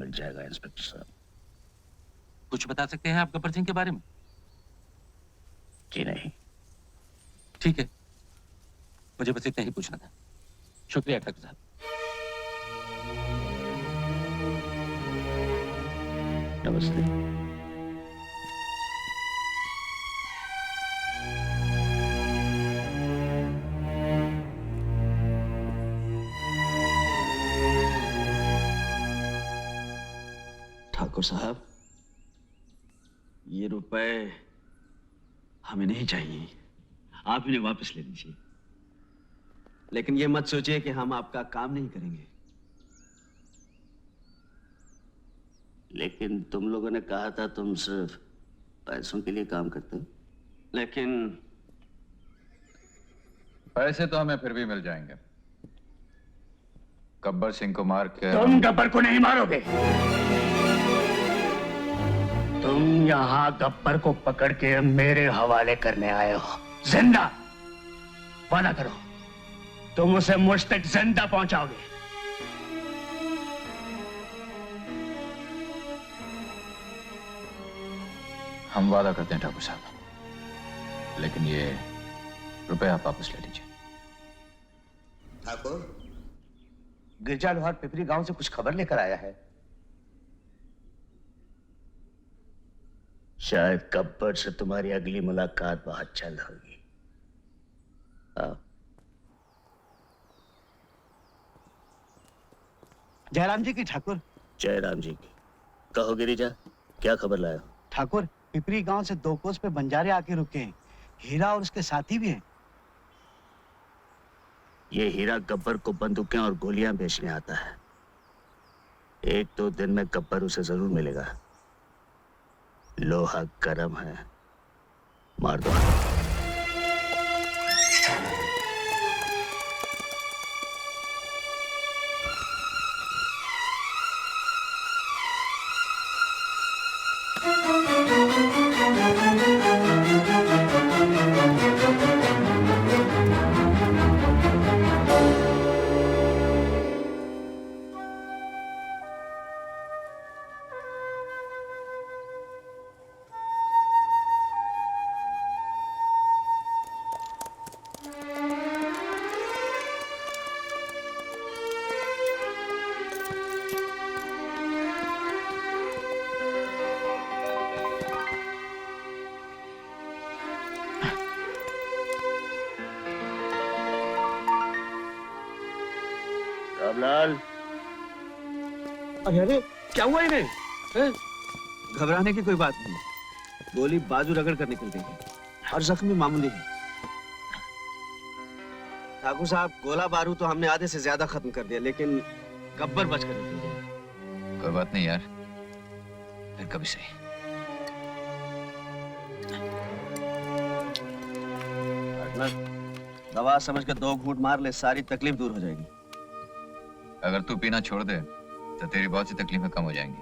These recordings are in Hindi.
मिल जाएगा इंस्पेक्टर साहब। कुछ बता सकते हैं आप गब्बर सिंह के बारे में? जी नहीं। ठीक है, मुझे बस इतना ही पूछना था। शुक्रिया डॉक्टर साहब। नमस्ते। ठाकुर साहब, ये रुपए हमें नहीं चाहिए, आप इन्हें वापस ले लीजिए। लेकिन ये मत सोचिए कि हम आपका काम नहीं करेंगे। लेकिन तुम लोगों ने कहा था तुम सिर्फ पैसों के लिए काम करते हो। लेकिन पैसे तो हमें फिर भी मिल जाएंगे। गब्बर सिंह को मार के तुम गब्बर को नहीं मारोगे। तुम यहाँ गब्बर को पकड़ के मेरे हवाले करने आए हो, जिंदा। वादा करो, तुम उसे मुझ तक जिंदा पहुंचाओगे। हम वादा करते हैं ठाकुर साहब, लेकिन ये रुपए आप वापस ले लीजिए। ठाकुर, गिरजा लोहार पिपरी गांव से कुछ खबर लेकर आया है। शायद गब्बर से तुम्हारी अगली मुलाकात बहुत जल्द होगी। आओ। जयराम जी की ठाकुर। जयराम जी की। कहो गिरिजा, क्या खबर लाया? ठाकुर, पिपरी गांव से 2 कोस पे बंजारे आके रुके हैं। हीरा और उसके साथी भी हैं। ये हीरा गब्बर को बंदूकें और गोलियां बेचने आता है। 1-2 दिन में गब्बर उसे जरूर मिलेगा। लोहा गरम है, मार दो। रामलाल, अरे अरे, क्या हुआ इन्हें? घबराने की कोई बात नहीं, गोली बाजू रगड़ कर निकल गई और जख्मी मामूली है। ठाकुर साहब, गोला बारूद तो हमने आधे से ज्यादा खत्म कर दिया, लेकिन गब्बर बचकर निकल गया। कोई बात नहीं यार, फिर कभी सही। दवा समझ कर 2 घूंट मार ले, सारी तकलीफ दूर हो जाएगी। अगर तू पीना छोड़ दे तो तेरी बहुत सी तकलीफें कम हो जाएंगी।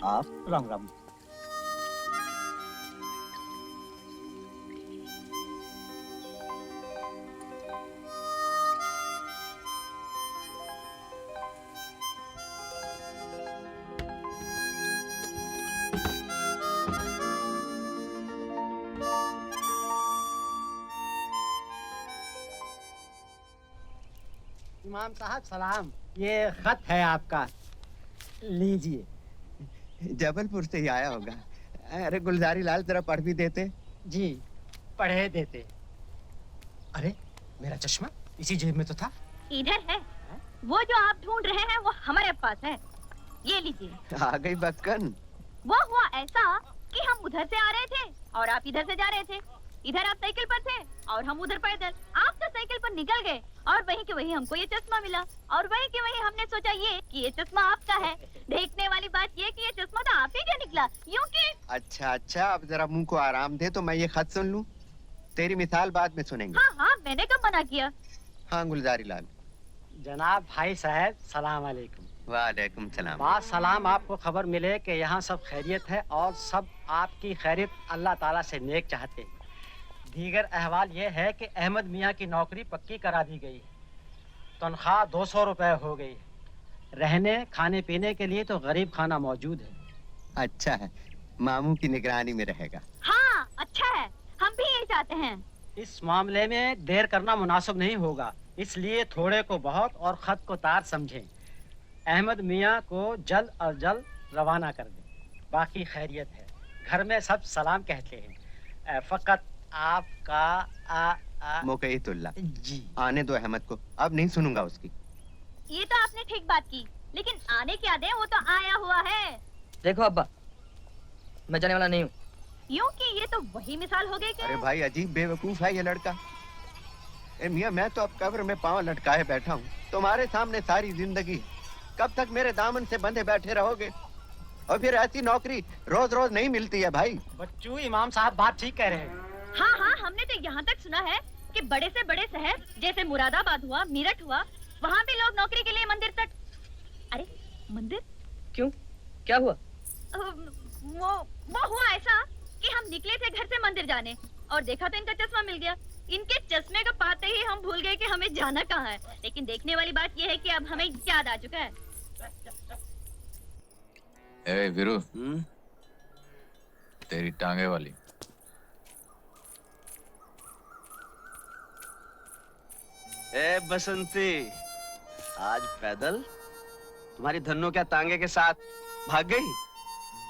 आप राम राम। इमाम साहब सलाम, ये खत है आपका, लीजिए। जबलपुर से ही आया होगा। अरे गुलजारी लाल, जरा पढ़ भी देते। जी, पढ़े देते। अरे मेरा चश्मा इसी जेब में तो था। इधर है। वो जो आप ढूंढ रहे हैं वो हमारे पास है, ये लीजिए। आ गई बक्कन। वो हुआ ऐसा कि हम उधर से आ रहे थे और आप इधर से जा रहे थे। इधर आप साइकिल पर थे और हम उधर पैदल। आप तो साइकिल पर निकल गए और वहीं के वहीं हमको ये चश्मा मिला और वहीं के वहीं हमने सोचा ये कि ये चश्मा आपका है। देखने वाली बात ये कि ये चश्मा तो आप ही का निकला, यूं कि। अच्छा अच्छा, अब जरा मुंह को आराम दे तो मैं ये खत सुन लूं। तेरी मिसाल बाद में सुनेंगे। हाँ हाँ, मैंने कब मना किया। हाँ गुलजारी लाल। जनाब भाई साहब सलाम अलैकुम। वालेकुम सलाम। बात सलाम, आपको खबर मिले कि यहाँ सब खैरियत है और सब आपकी खैरियत अल्लाह ताला से नेक चाहते। दीगर अहवाल ये है कि अहमद मियाँ की नौकरी पक्की करा दी गई, तनख्वाह 200 रुपए हो गई। रहने खाने पीने के लिए तो गरीब खाना मौजूद है। अच्छा है, मामू की निगरानी में रहेगा। हाँ अच्छा है, हम भी यही चाहते हैं। इस मामले में देर करना मुनासिब नहीं होगा, इसलिए थोड़े को बहुत और खत को तार समझें। अहमद मियाँ को जल्द और जल्द रवाना कर दें। बाकी खैरियत है, घर में सब सलाम कहते हैं। फकत आपका मोकईतुल्लाह, जी। आने दो अहमद को, अब नहीं सुनूंगा उसकी। ये तो आपने ठीक बात की, लेकिन आने क्या दे, वो तो आया हुआ है। देखो अब्बा, मैं जाने वाला नहीं हूँ। यूं कि ये तो वही मिसाल हो गई अरे कि भाई अजीब बेवकूफ है ये लड़का। ए मियाँ, मैं तो अब कब्र में पांव लटकाए बैठा हूँ, तुम्हारे सामने सारी जिंदगी। कब तक मेरे दामन से बंधे बैठे रहोगे? और फिर ऐसी नौकरी रोज रोज नहीं मिलती है भाई। बच्चू, इमाम साहब बात ठीक कह रहे हैं। हाँ हाँ, हमने तो यहाँ तक सुना है कि बड़े से बड़े शहर जैसे मुरादाबाद हुआ, मेरठ हुआ, वहाँ भी लोग नौकरी के लिए मंदिर तक। अरे मंदिर क्यों, क्या हुआ? वो हुआ ऐसा कि हम निकले थे घर से मंदिर जाने और देखा तो इनका चश्मा मिल गया। इनके चश्मे को पाते ही हम भूल गए कि हमें जाना कहाँ है। लेकिन देखने वाली बात यह है कि अब हमें याद आ चुका है। ए वीरू, तेरी टांगे वाली। ए बसंती, आज पैदल तुम्हारी धन्नो क्या तांगे के साथ भाग गई?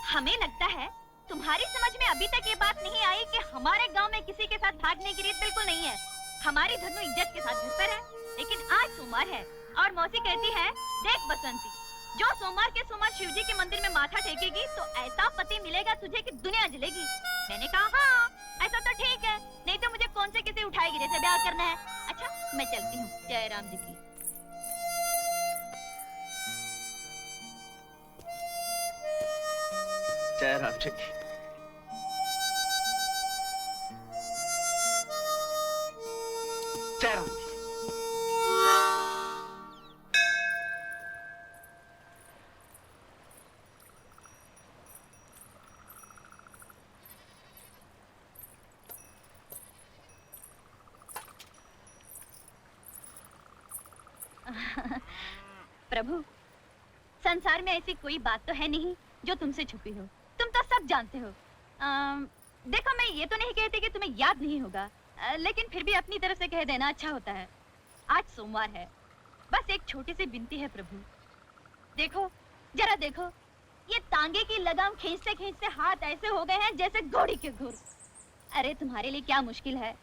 हमें लगता है तुम्हारी समझ में अभी तक ये बात नहीं आई कि हमारे गांव में किसी के साथ भागने की रीत बिल्कुल नहीं है। हमारी धनु इज्जत के साथ घर पर है, लेकिन आज सोमवार है और मौसी कहती है, देख बसंती, जो सोमवार के सोमवार शिव जी के मंदिर में माथा टेकेगी तो ऐसा पति मिलेगा तुझे कि दुनिया जलेगी। मैंने कहा हाँ, ऐसा तो ठीक है, नहीं तो मुझे कौन से किसी उठाएगी जैसे ब्याह करना है। अच्छा मैं चलती हूँ, जय राम जी की। जय राम जी की। जय राम जी। प्रभु, संसार में ऐसी कोई बात तो है नहीं जो तुमसे छुपी हो, तुम तो सब जानते हो। देखो, मैं ये तो नहीं कहती कि तुम्हें याद नहीं होगा, लेकिन फिर भी अपनी तरफ से कह देना अच्छा होता है। आज सोमवार है, बस एक छोटी सी विनती है प्रभु। देखो, जरा देखो, ये तांगे की लगाम खींचते खींचते हाथ ऐसे हो गए हैं जैसे घोड़ी के घुर। अरे तुम्हारे लिए क्या मुश्किल है,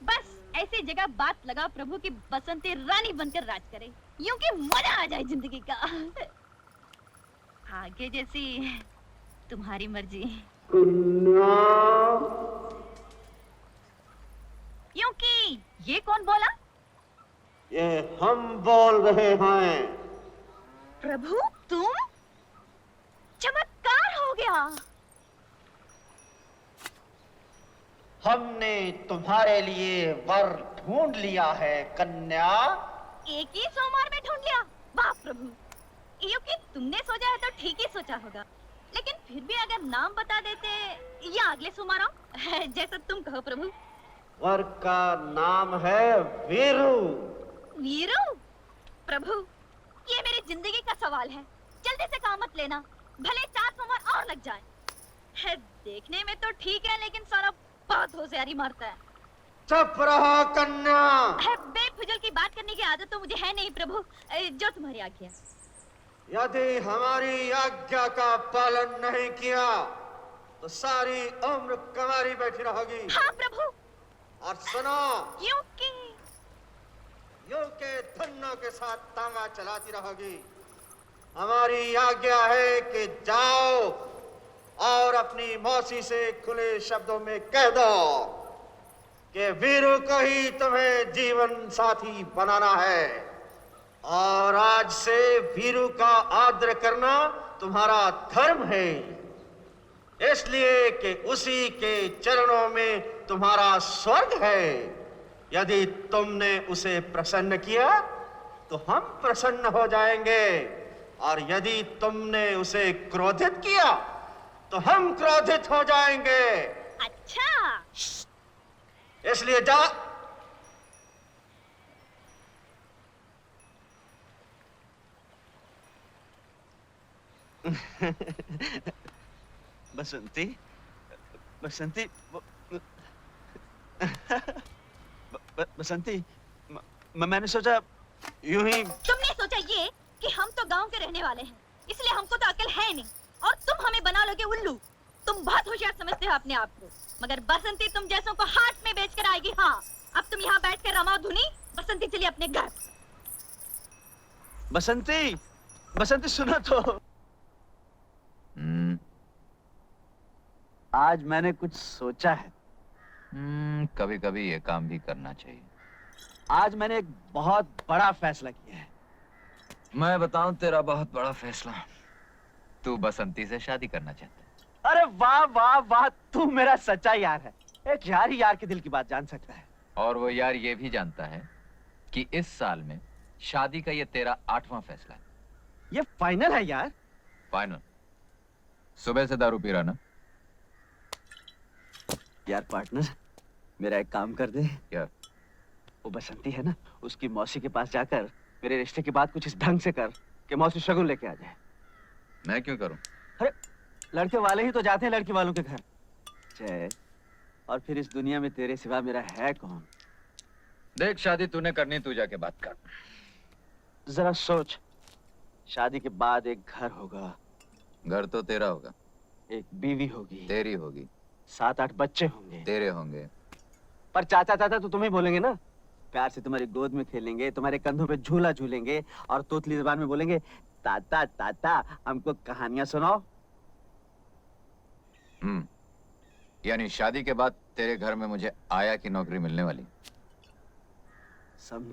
बस ऐसी जगह बात लगाओ प्रभु की बसंती रानी बनकर राज करे, यूं कि मजा आ जाए जिंदगी का। आगे जैसी तुम्हारी मर्जी। यूं कि ये कौन बोला? ये हम बोल रहे हैं। प्रभु तुम? चमत्कार हो गया। हमने तुम्हारे लिए वर ढूंढ लिया है कन्या। एक ही सोमवार में ढूंढ लिया? वाह प्रभु, यूं कि तुमने सोचा है तो ठीक ही सोचा होगा, लेकिन फिर भी अगर नाम बता देते या अगले सोमवार आओ, जैसा तुम कहो प्रभु। वर का नाम है वीरू। वीरू? प्रभु, ये मेरी जिंदगी का सवाल है, जल्दी से काम मत लेना, भले 4 सोमवार और लग जाए। है देखने में तो ठीक है, लेकिन सारा बहुत होशियारी मारता है। चुप रहो कन्या। है बेफिजूल की बात करने की आदत तो मुझे है नहीं प्रभु, जो तुम्हारी आज्ञा। यदि हमारी आज्ञा का पालन नहीं किया तो सारी उम्र कमारी बैठी रहोगी। हाँ प्रभु। और सुनो, यूं कि यूं के धन्नों के साथ तांगा चलाती रहोगी। हमारी आज्ञा है कि जाओ और अपनी मौसी से खुले शब्दों में कह दो कि वीरू को ही तुम्हें जीवन साथी बनाना है, और आज से वीरू का आदर करना तुम्हारा धर्म है, इसलिए कि उसी के चरणों में तुम्हारा स्वर्ग है। यदि तुमने उसे प्रसन्न किया तो हम प्रसन्न हो जाएंगे, और यदि तुमने उसे क्रोधित किया तो हम क्रोधित हो जाएंगे। अच्छा, इसलिए जा। बसंती, बसंती, बसंती, मैंने सोचा यूं ही। तुमने सोचा ये कि हम तो गांव के रहने वाले हैं, इसलिए हमको तो अकल है नहीं, और तुम हमें बना लोगे उल्लू। तुम बहुत होशियार समझते हो अपने आप को, मगर बसंती तुम जैसों को हाथ में बेचकर आएगी। हाँ, अब तुम यहाँ बैठ कर रमाओ धुनी, बसंती चली अपने घर। बसंती, बसंती सुनो तो। आज मैंने कुछ सोचा है। कभी कभी ये काम भी करना चाहिए। आज मैंने एक बहुत बड़ा फैसला किया है। मैं बताऊं तेरा बहुत बड़ा फैसला। तू बसंती से शादी करना चाहता है। अरे वाह वाह वाह, तू मेरा सच्चा यार है। एक यार ही यार के दिल की बात जान सकता है। और वो यार ये भी जानता है कि इस साल में शादी का ये तेरा 8वां फैसला है। ये फाइनल है यार। फाइनल। सुबह से दारू पी रहा ना? यार पार्टनर, मेरा एक काम कर दे। क्या? वो बसंती है ना, उसकी मौसी के पास जाकर मेरे रिश्ते की बात कुछ इस ढंग से कर कि मौसी शगुन लेके आ जाए। मैं क्यों करूं? अरे लड़के वाले ही तो जाते हैं लड़की वालों के घर। जय, और फिर इस दुनिया में तेरे सिवा मेरा है कौन? देख, शादी तूने करनी, तू जाके बात कर। जरा सोच, शादी के बाद एक घर होगा। घर तो तेरा होगा। एक बीवी होगी। तेरी होगी। 7-8 बच्चे होंगे। तेरे होंगे। पर चाचा चाचा तो तुम्हें बोलेंगे ना। प्यार से तुम्हारी गोद में खेलेंगे, तुम्हारे कंधों पे झूला झूलेंगे और तोतली जुबान में बोलेंगे, ताता ताता हमको कहानियां सुनाओ। यानी शादी के बाद तेरे घर में मुझे आया की नौकरी मिलने वाली। समझ